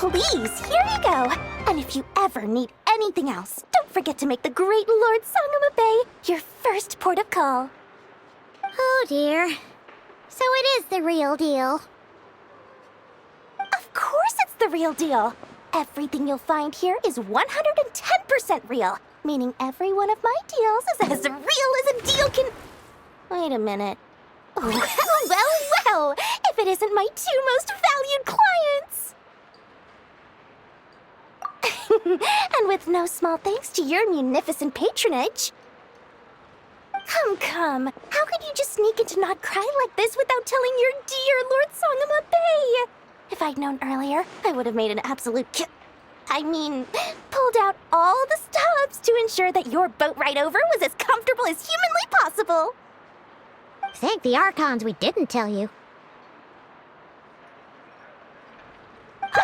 please, here you go. And if you ever need anything else, don't forget to make the great Lord Sangama Bay your first port of call. Oh dear. So it is the real deal. Of course it's the real deal. Everything you'll find here is 110% real, meaning every one of my deals is as real as a deal can... Wait a minute. Oh, well, if it isn't my two most valued clients. And with no small thanks to your munificent patronage. Come, how could you just sneak into Nod-Krai like this without telling your dear Lord Sangama Bay? If I'd known earlier, I would have made an absolute pulled out all the stops to ensure that your boat ride over was as comfortable as humanly possible. Thank the Archons we didn't tell you.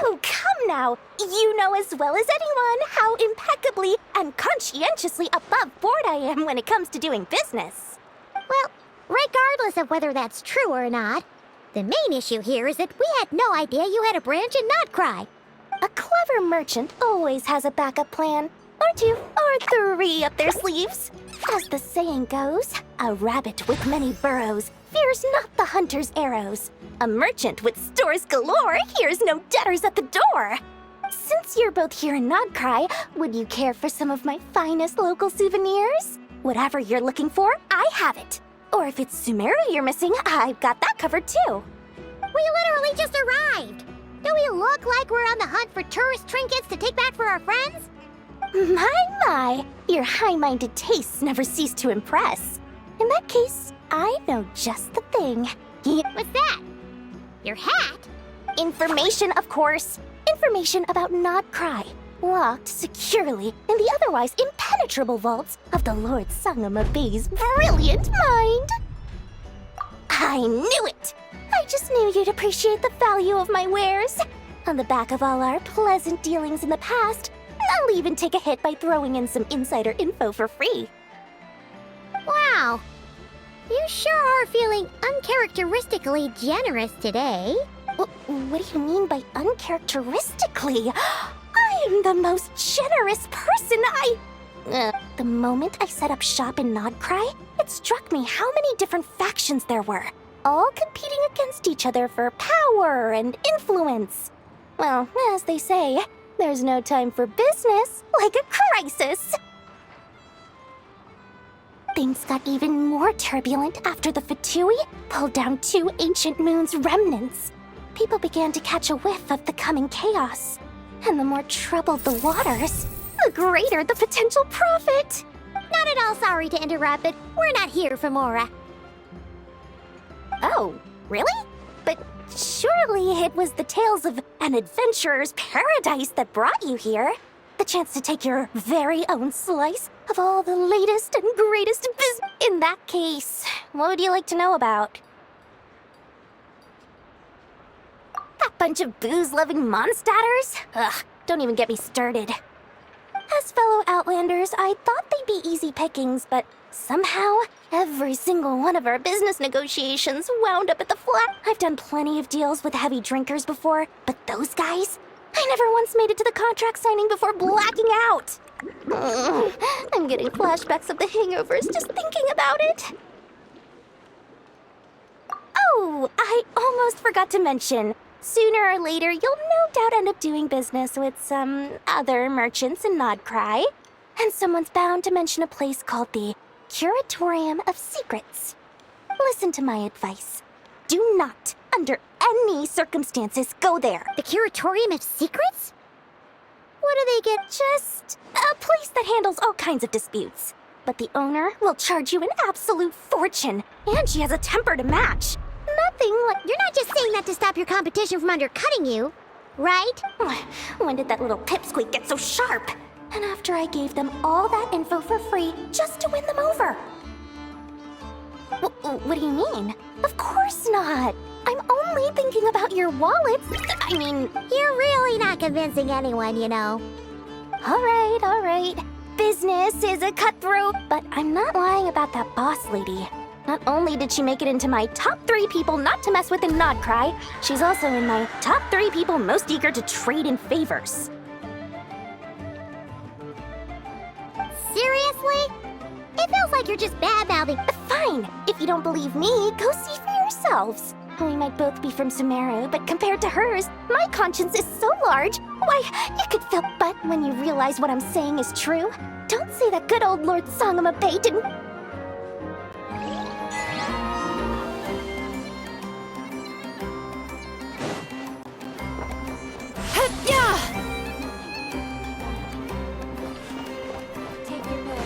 Oh, come now! You know as well as anyone how impeccably and conscientiously above board I am when it comes to doing business. Well, regardless of whether that's true or not, the main issue here is that we had no idea you had a branch in Nod-Krai. A clever merchant always has a backup plan, or two, or three up their sleeves. As the saying goes, a rabbit with many burrows fears not the hunter's arrows. A merchant with stores galore hears no debtors at the door. Since you're both here in Nod-Krai, would you care for some of my finest local souvenirs? Whatever you're looking for, I have it. Or if it's Sumeru you're missing, I've got that covered too. We literally just arrived. Do we look like we're on the hunt for tourist trinkets to take back for our friends? My, your high-minded tastes never cease to impress. In that case, I know just the thing. What's that? Your hat? Information, of course. Information about Nod-Krai, locked securely in the otherwise impenetrable vaults of the Lord Sangama Bay's brilliant mind. I knew it! I just knew you'd appreciate the value of my wares. On the back of all our pleasant dealings in the past, I'll even take a hit by throwing in some insider info for free. Wow. You sure are feeling uncharacteristically generous today. What do you mean by uncharacteristically? I am the most generous person The moment I set up shop in Nod-Krai, it struck me how many different factions there were, all competing against each other for power and influence. Well, as they say, there's no time for business like a crisis. Things got even more turbulent after the Fatui pulled down two ancient moon's remnants. People began to catch a whiff of the coming chaos. And the more troubled the waters, the greater the potential profit. Not at all sorry to interrupt, but we're not here for Mora. Oh, really? But surely it was the tales of an adventurer's paradise that brought you here. The chance to take your very own slice of all the latest and greatest In that case, what would you like to know about? That bunch of booze-loving monstaters? Ugh, don't even get me started. As fellow Outlanders, I thought they'd be easy pickings, but somehow, every single one of our business negotiations wound up at the flat. I've done plenty of deals with heavy drinkers before, but those guys? I never once made it to the contract signing before blacking out. I'm getting flashbacks of the hangovers just thinking about it. Oh, I almost forgot to mention. Sooner or later, you'll no doubt end up doing business with some other merchants in Nod-Krai. And someone's bound to mention a place called the Curatorium of Secrets. Listen to my advice. Do not, under any circumstances, go there. The Curatorium of Secrets? What do they get? Just a place that handles all kinds of disputes. But the owner will charge you an absolute fortune, and she has a temper to match. Nothing like... You're not just saying that to stop your competition from undercutting you, right? When did that little pipsqueak get so sharp? And after I gave them all that info for free just to win them over. What do you mean? Of course not. I'm only thinking about your wallets. I mean... You're really not convincing anyone, you know. All right. Business is a cutthroat, but I'm not lying about that boss lady. Not only did she make it into my top 3 people not to mess with in Nod-Krai, she's also in my top 3 people most eager to trade in favors. Seriously? It feels like you're just bad-mouthing. Fine. If you don't believe me, go see for yourselves. We might both be from Sumeru, but compared to hers, my conscience is so large. Why, you could feel butt when you realize what I'm saying is true. Don't say that good old Lord Sangamabe didn't... Take your pick.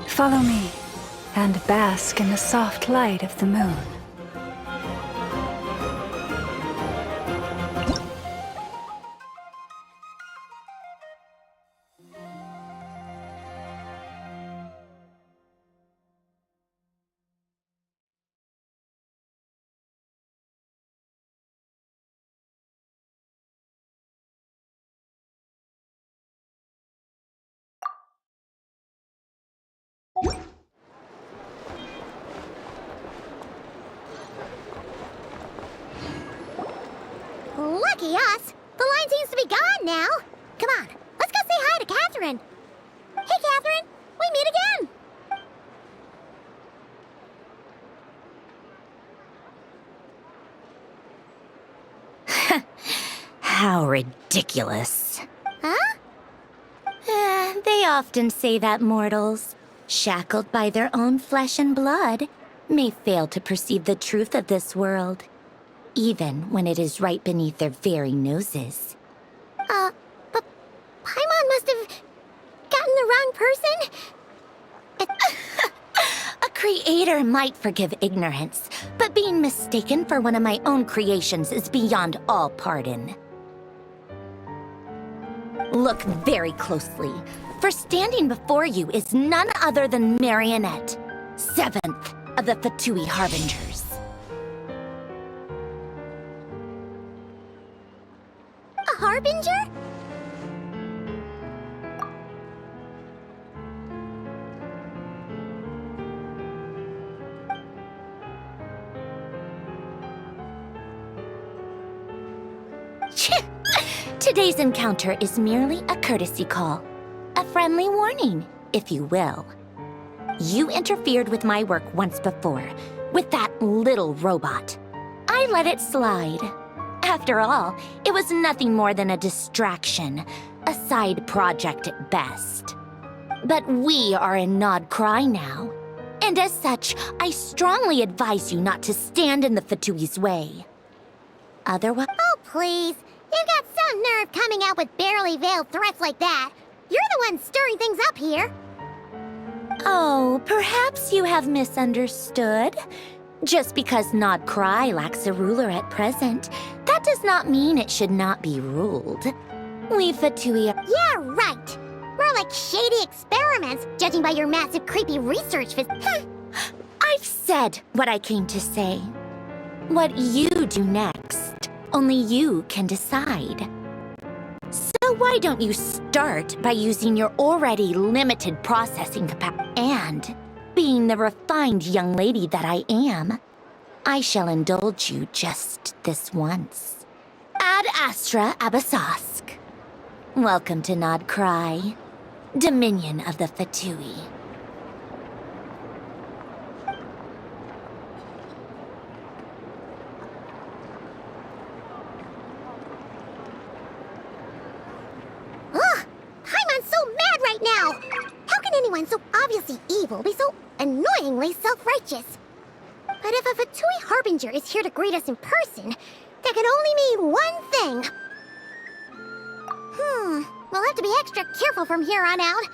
Follow me, and bask in the soft light of the moon. Lucky us! The line seems to be gone now. Come on, let's go say hi to Catherine. Hey, Catherine, we meet again. How ridiculous. Huh? They often say that mortals, shackled by their own flesh and blood, may fail to perceive the truth of this world, even when it is right beneath their very noses. But Paimon must have gotten the wrong person. A creator might forgive ignorance, but being mistaken for one of my own creations is beyond all pardon. Look very closely, for standing before you is none other than Marionette, 7th of the Fatui Harbingers. A harbinger? Today's encounter is merely a courtesy call. A friendly warning, if you will. You interfered with my work once before, with that little robot. I let it slide. After all, it was nothing more than a distraction, a side project at best. But we are in Nod-Krai now, and as such, I strongly advise you not to stand in the Fatui's way. Otherwise— Oh, please. You've got some nerve coming out with barely veiled threats like that. You're the one stirring things up here. Oh, perhaps you have misunderstood. Just because Nod-Krai lacks a ruler at present, that does not mean it should not be ruled. We Fatui are— Yeah, right. More like shady experiments, judging by your massive creepy research I've said what I came to say. What you do next, only you can decide. So why don't you start by using your already limited processing capacity? And, being the refined young lady that I am, I shall indulge you just this once. Ad Astra Abasask. Welcome to Nod-Krai, Dominion of the Fatui. Ugh! Paimon's so mad right now! How can anyone so obviously evil be so annoyingly self-righteous? But if a Fatui Harbinger is here to greet us in person, that can only mean one thing. We'll have to be extra careful from here on out.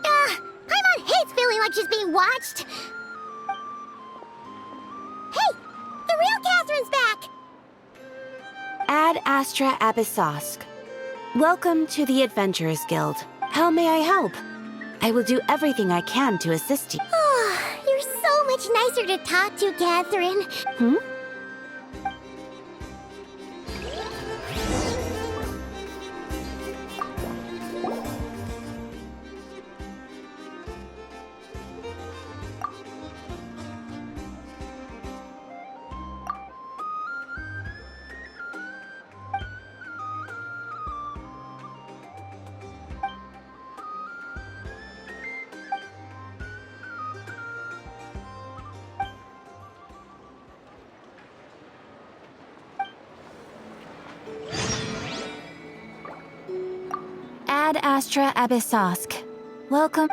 Paimon hates feeling like she's being watched. Hey, the real Catherine's back! Ad Astra Abyssosk. Welcome to the Adventurers Guild. How may I help? I will do everything I can to assist you. Oh, you're so much nicer to talk to, Catherine. Ad Astra Abyssosk. Welcome.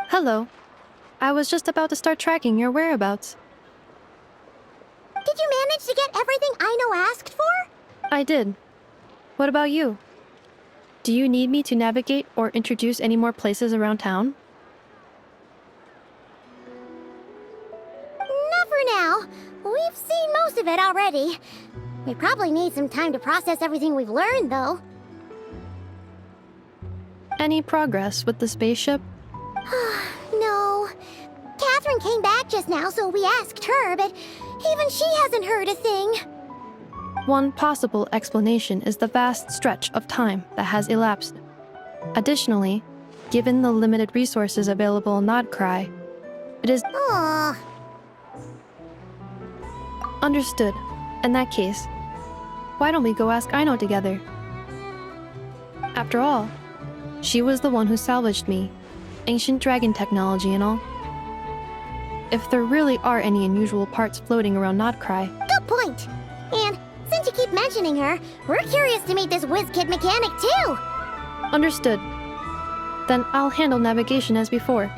Hello. I was just about to start tracking your whereabouts. Did you manage to get everything Aino asked for? I did. What about you? Do you need me to navigate or introduce any more places around town? Not for now. We've seen most of it already. We probably need some time to process everything we've learned, though. Any progress with the spaceship? No. Catherine came back just now, so we asked her, but even she hasn't heard a thing. One possible explanation is the vast stretch of time that has elapsed. Additionally, given the limited resources available in Nod-Krai, it is... Aww. Understood. In that case, why don't we go ask Aino together? After all, she was the one who salvaged me, ancient dragon technology and all. If there really are any unusual parts floating around Nod-Krai... Good point! And since you keep mentioning her, we're curious to meet this whiz-kid mechanic too! Understood. Then I'll handle navigation as before.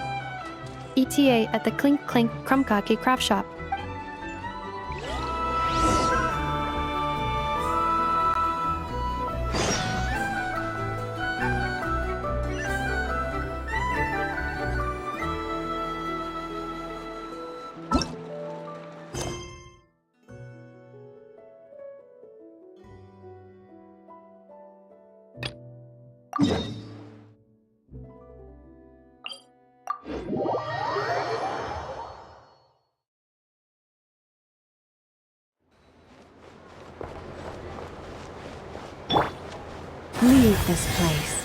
ETA at the Clink Clink Krumkake craft shop. Leave this place.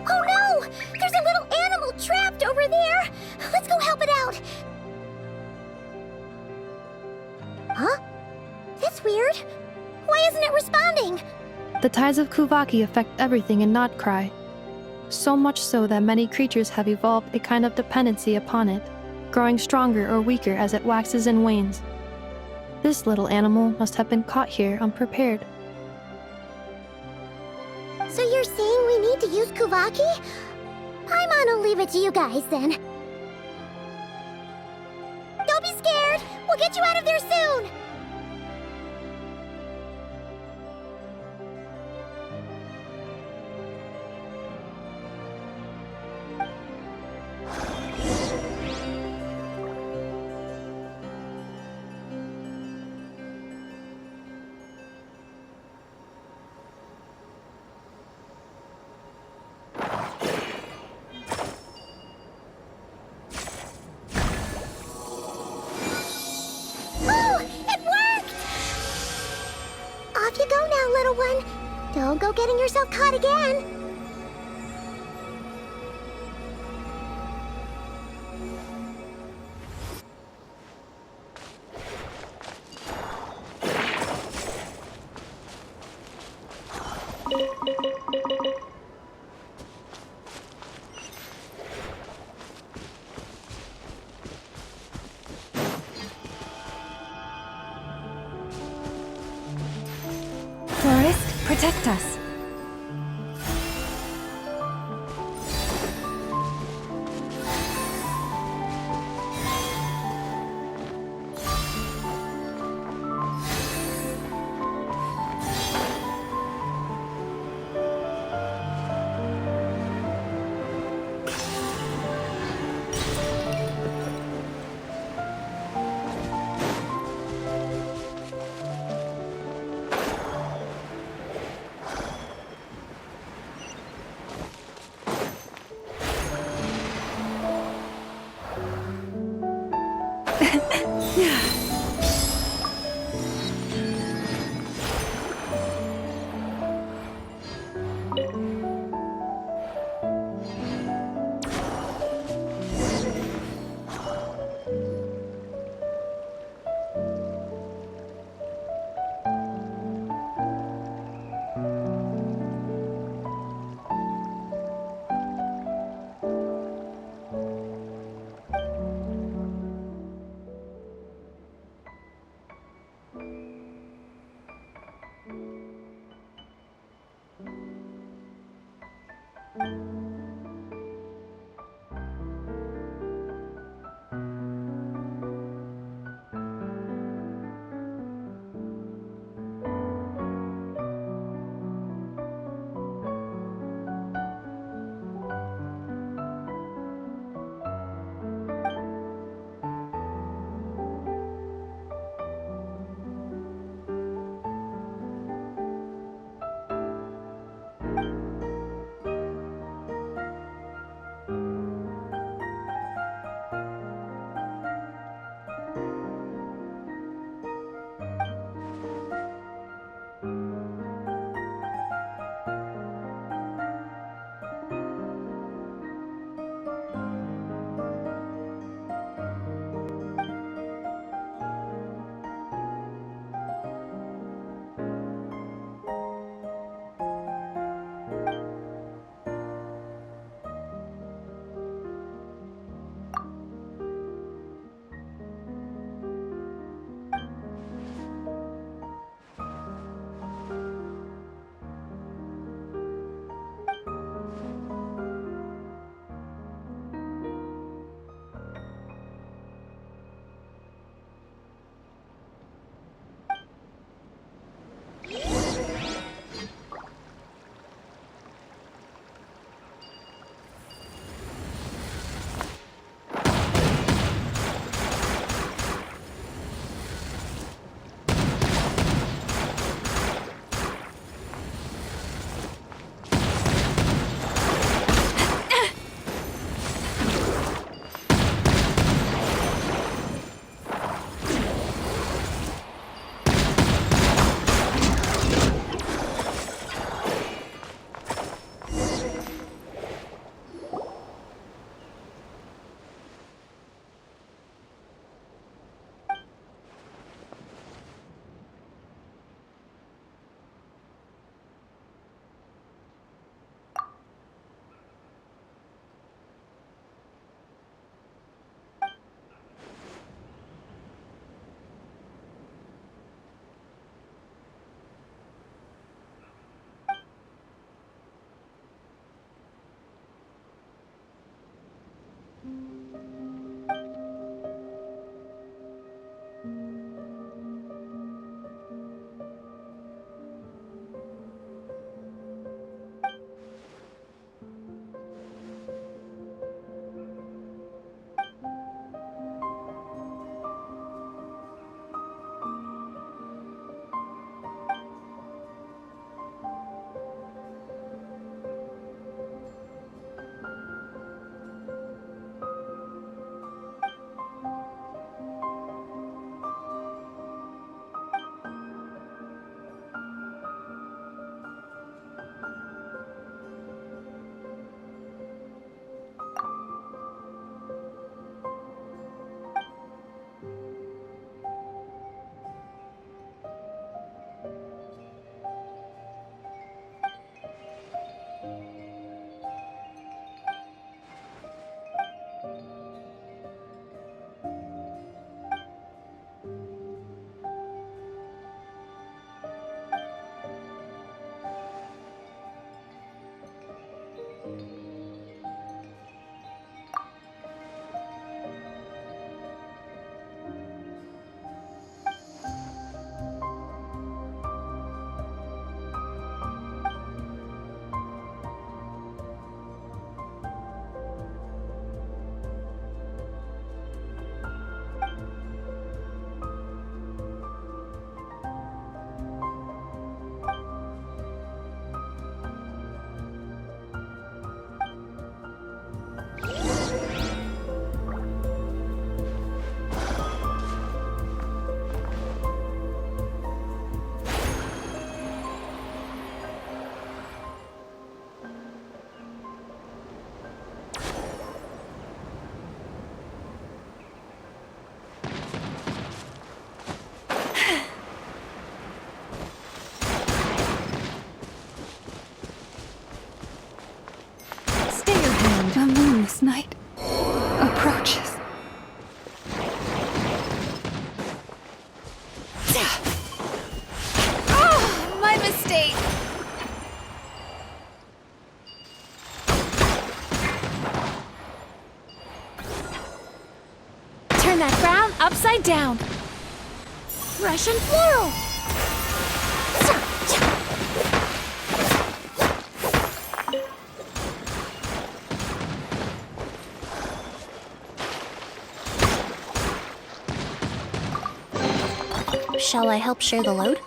Oh no! There's a little animal trapped over there! Let's go help it out! Huh? That's weird. Why isn't it responding? The tides of Kuvaki affect everything in Nod-Krai. So much so that many creatures have evolved a kind of dependency upon it, growing stronger or weaker as it waxes and wanes. This little animal must have been caught here unprepared. So you're saying we need to use Kuvaki? I'm gonna leave it to you guys then. Don't be scared! We'll get you out of there soon! Off you go now, little one. Don't go getting yourself caught again. Forest, protect us. The moonless night approaches. Oh, my mistake. Turn that frown upside down. Russian floral. Shall I help share the load?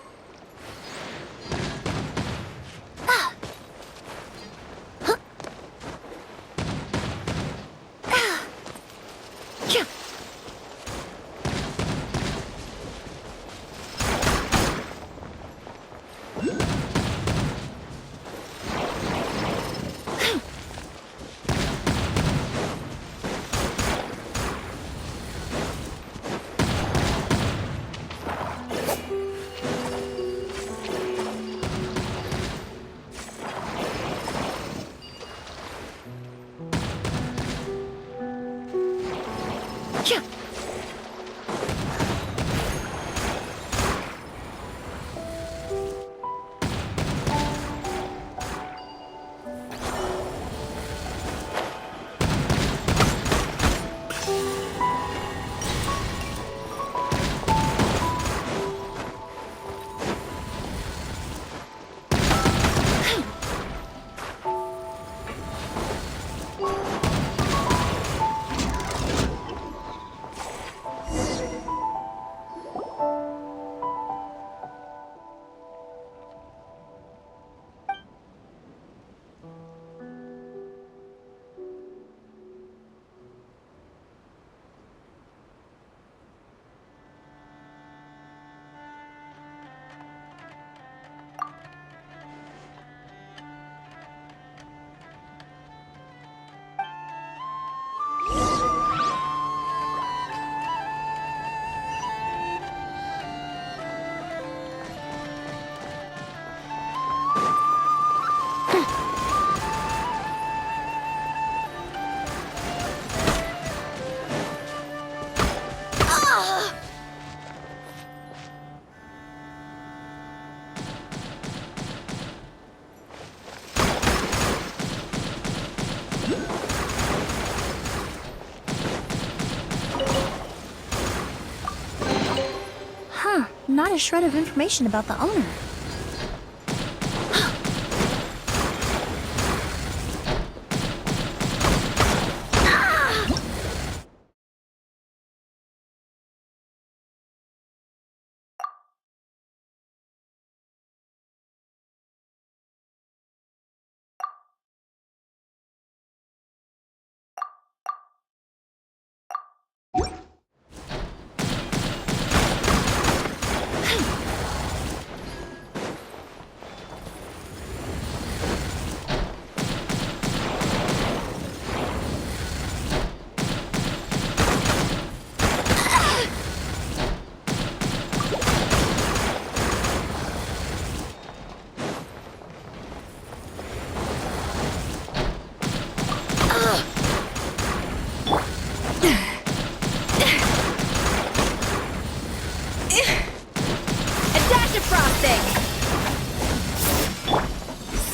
not a shred of information about the owner.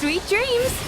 Sweet dreams!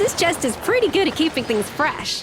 This chest is pretty good at keeping things fresh.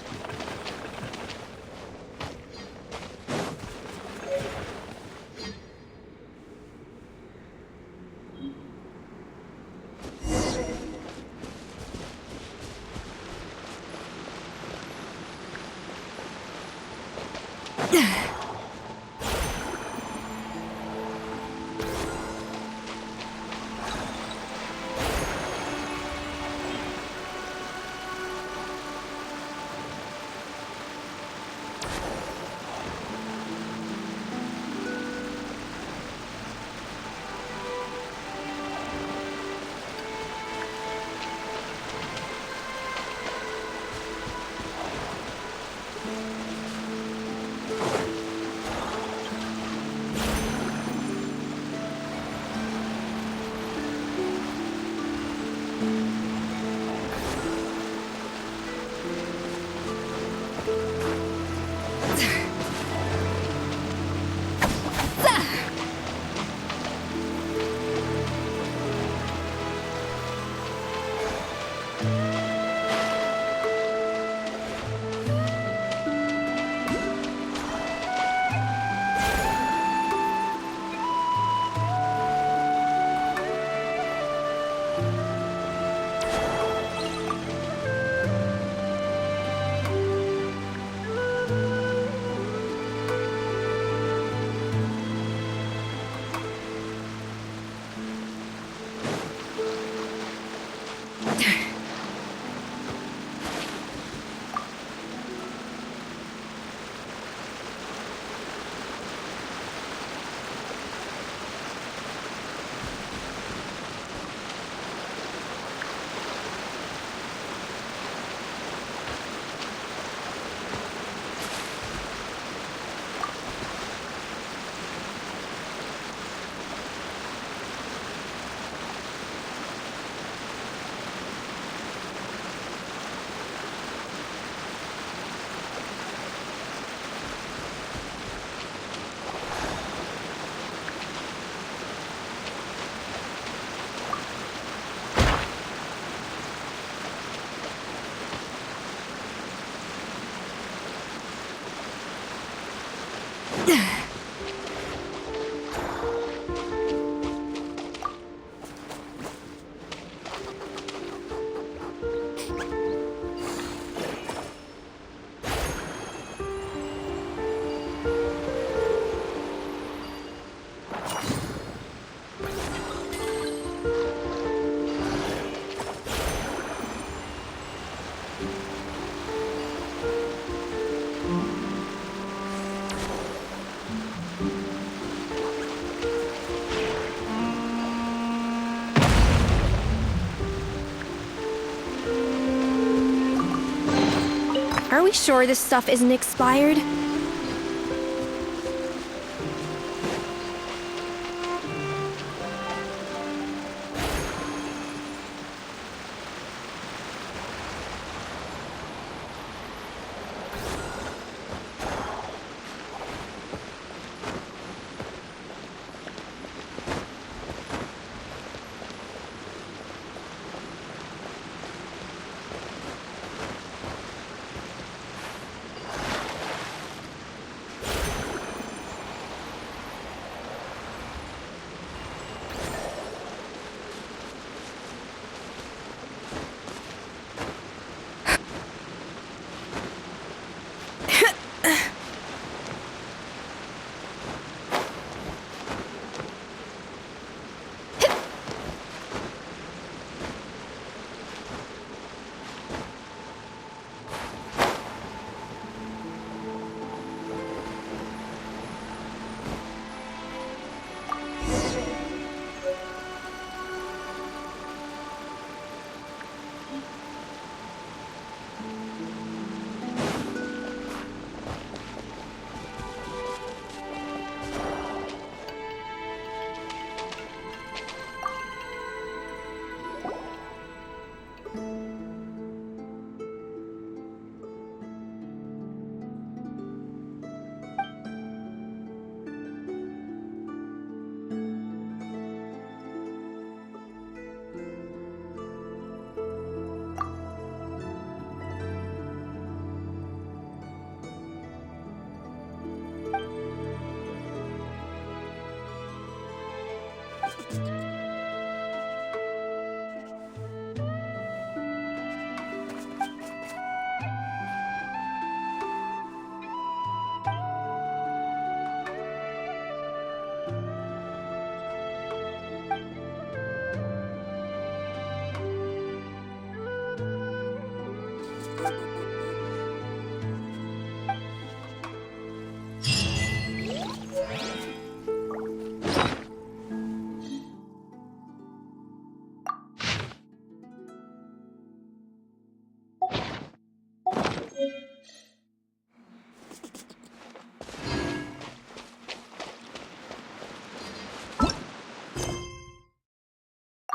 Are we sure this stuff isn't expired?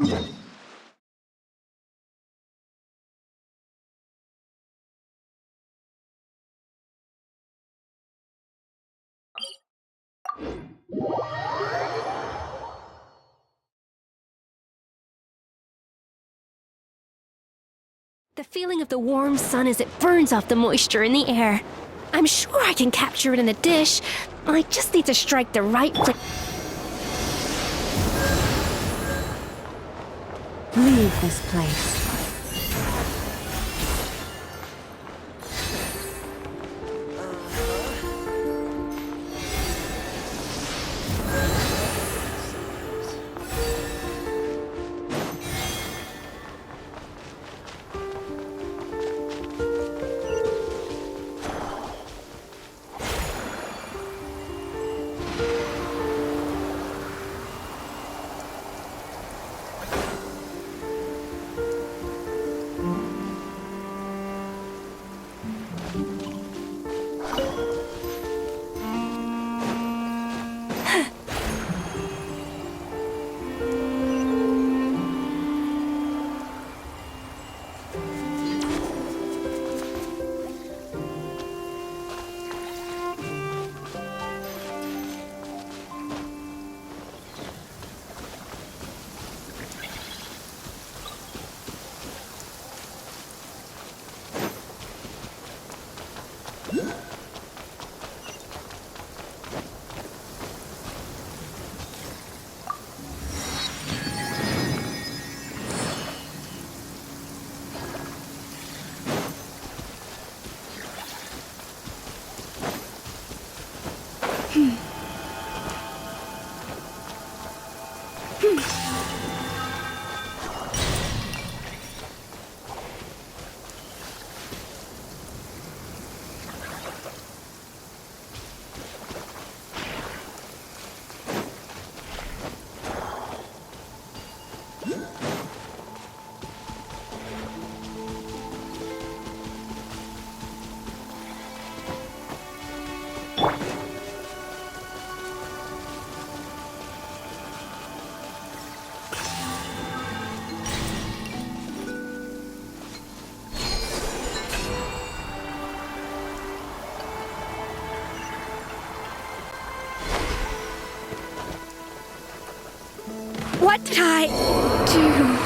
The feeling of the warm sun as it burns off the moisture in the air. I'm sure I can capture it in the dish. I just need to strike the right Leave this place. What did I do?